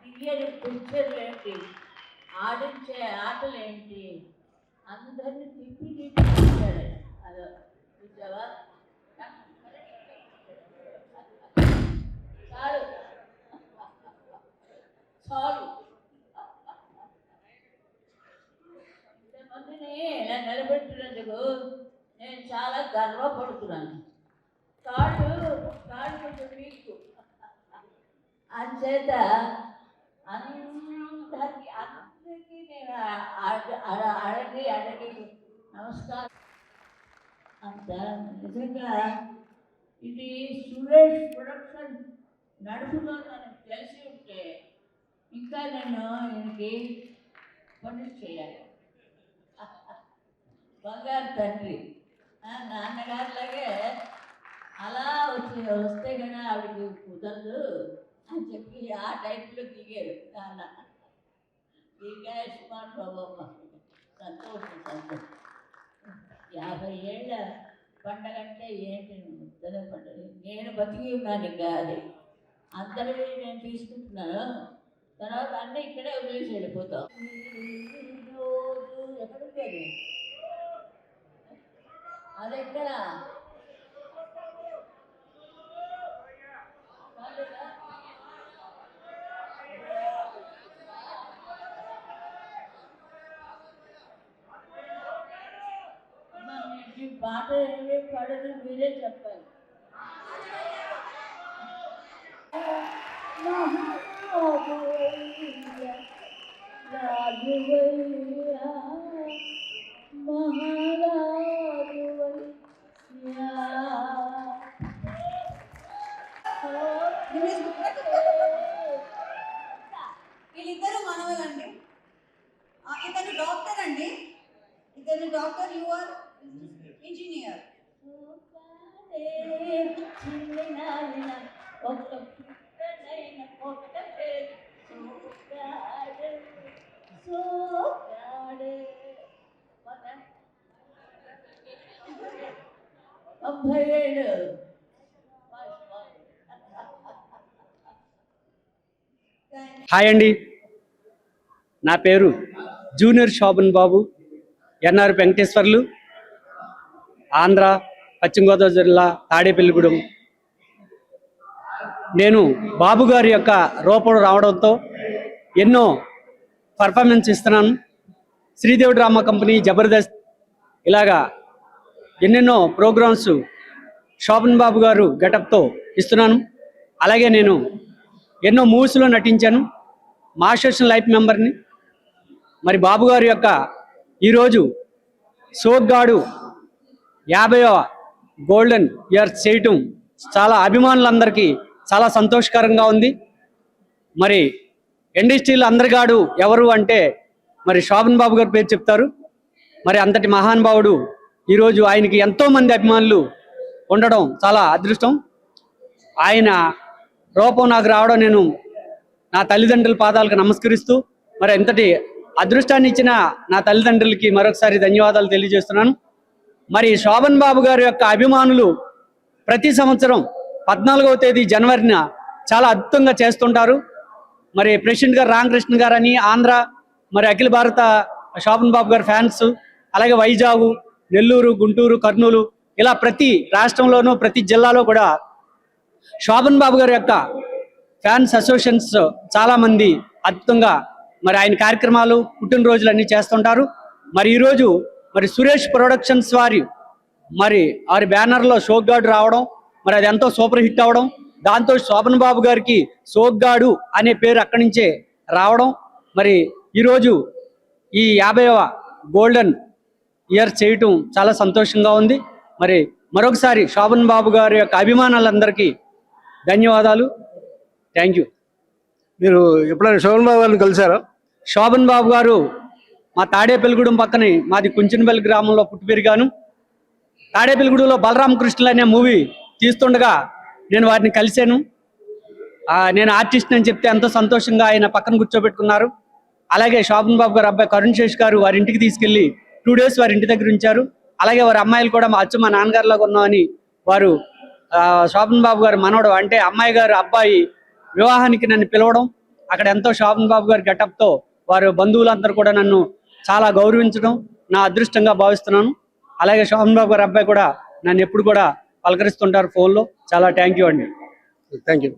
తీయని పిక్చర్లేంటి, ఆడించే ఆటలేంటి, అందరినీ తిప్పి తిప్పి చూశాడు. అదో చూసావా? చాలు చాలు, ఇంతమందిని ఇలా నిలబెట్టినందుకు నేను చాలా గర్వపడుతున్నాను. కాళ్ళు కాళ్ళు కొంచెం వీక్, అంచేత అందరికీ నేను అడగి అడగి నమస్కారం. అంత నిజంగా ఇది సురేష్ ప్రొడక్షన్ నడుపుతోందని తెలిసి ఉంటే ఇంకా నేను ఈయనకి పని చేయాలి. బంగారు తండ్రి నాన్నగారిలాగే అలా వస్తే కానీ ఆవిడకి కుదరదు అని చెప్పి ఆ టైప్లో దిగారు నాన్న. దిగాయ సుమారు బాబమ్మ. సంతోషం సంతోషం. 50 ఏళ్ళ పండగ అంటే ఏంటి ముద్దల పండుగ. నేను బతికి ఉన్నాను, ఇంకా అది అందరివి నేను తీసుకుంటున్నాను. తర్వాత అన్నీ ఇక్కడే వదిలేసి వెళ్ళిపోతాం. రోజు ఎక్కడికి అది ఎక్కడ పాట ఏమి పడదు, మీరే చెప్పాలి. వీళ్ళిద్దరూ మనవలండి. ఇతను డాక్టర్ అండి. ఇతను doctor, you are engineer. Hi అండి, నా పేరు జూనియర్ శోభన్ బాబు, ఎన్ఆర్ వెంకటేశ్వర్లు, ఆంధ్ర, పశ్చిమ గోదావరి జిల్లా, తాడేపల్లిగూడెం. నేను బాబు గారి యొక్క రూపం రావడంతో ఎన్నో పర్ఫార్మెన్స్ ఇస్తున్నాను. శ్రీదేవి డ్రామా కంపెనీ, జబర్దస్త్, ఇలాగా ఎన్నెన్నో ప్రోగ్రామ్స్ శోభన్ బాబు గారు గెటప్తో ఇస్తున్నాను. అలాగే నేను ఎన్నో మూవీస్లో నటించాను. Masters life మెంబర్ని. మరి బాబు గారి యొక్క ఈరోజు సోగ్గాడు 50వ గోల్డెన్ ఇయర్ చేయటం చాలా అభిమానులందరికీ చాలా సంతోషకరంగా ఉంది. మరి ఇండస్ట్రీలో అందరిగాడు ఎవరు అంటే మరి శోభన్ బాబు గారి పేరు చెప్తారు. మరి అంతటి మహానుభావుడు ఈరోజు ఆయనకి ఎంతోమంది అభిమానులు ఉండడం చాలా అదృష్టం. ఆయన రూపం నాకు రావడం నేను నా తల్లిదండ్రుల పాదాలకు నమస్కరిస్తూ మరి ఎంతటి అదృష్టాన్ని ఇచ్చిన నా తల్లిదండ్రులకి మరొకసారి ధన్యవాదాలు తెలియజేస్తున్నాను. మరి శోభన్ బాబు గారి యొక్క అభిమానులు ప్రతి సంవత్సరం 14వ తేదీ జనవరిన చాలా అద్భుతంగా చేస్తుంటారు. మరి ప్రెసిడెంట్ గారు రామకృష్ణ గారు అని ఆంధ్ర, మరి అఖిల భారత శోభన్ బాబు గారి ఫ్యాన్స్, అలాగే వైజాగ్, నెల్లూరు, గుంటూరు, కర్నూలు, ఇలా ప్రతి రాష్ట్రంలోనూ ప్రతి జిల్లాలో కూడా శోభన్ బాబు గారి యొక్క ఫ్యాన్స్ అసోసియేషన్స్ చాలామంది అద్భుతంగా మరి ఆయన కార్యక్రమాలు, పుట్టినరోజులు అన్నీ చేస్తుంటారు. మరి ఈరోజు మరి సురేష్ ప్రొడక్షన్స్ వారి బ్యానర్లో సోగ్గాడు రావడం, మరి అది ఎంతో సూపర్ హిట్ అవడం, దాంతో శోభన్ బాబు గారికి సోగ్గాడు అనే పేరు అక్కడి నుంచే రావడం, మరి ఈరోజు ఈ 50వ గోల్డెన్ ఇయర్ చేయటం చాలా సంతోషంగా ఉంది. మరి మరొకసారి శోభన్ బాబు గారి యొక్క అభిమానులందరికీ ధన్యవాదాలు. Thank you. మీరు ఎప్పుడైనా శోభన్ బాబు గారిని కలిశారా? శోభన్ బాబు గారు మా తాడేపల్లిగూడెం పక్కనే, మాది కుంచినపల్లి గ్రామంలో పుట్టి పెరిగాను. తాడేపల్లిగూడెంలో బలరామకృష్ణులు అనే మూవీ తీస్తుండగా నేను వారిని కలిశాను. నేను ఆర్టిస్ట్ అని చెప్తే ఎంతో సంతోషంగా ఆయన పక్కన కూర్చోబెట్టుకున్నారు. అలాగే శోభన్ బాబు గారు అబ్బాయి కరుణ్ శేష్ గారు వారి ఇంటికి తీసుకెళ్లి 2 days వారి ఇంటి దగ్గర ఉంచారు. అలాగే వారి అమ్మాయిలు కూడా మా నాన్నగారిలాగా ఉన్నామని వారు శోభన్ బాబు గారు మనవడు అంటే అమ్మాయి గారు అబ్బాయి వివాహానికి నన్ను పిలవడం, అక్కడ ఎంతో శోభన్ బాబు గారి గెటప్తో వారి బంధువులందరూ కూడా నన్ను చాలా గౌరవించడం నా అదృష్టంగా భావిస్తున్నాను. అలాగే శోభన్ బాబు గారి అబ్బాయి కూడా నన్ను ఎప్పుడు కూడా పలకరిస్తుంటారు ఫోన్లో. చాలా థ్యాంక్ యూ అండి. Thank you.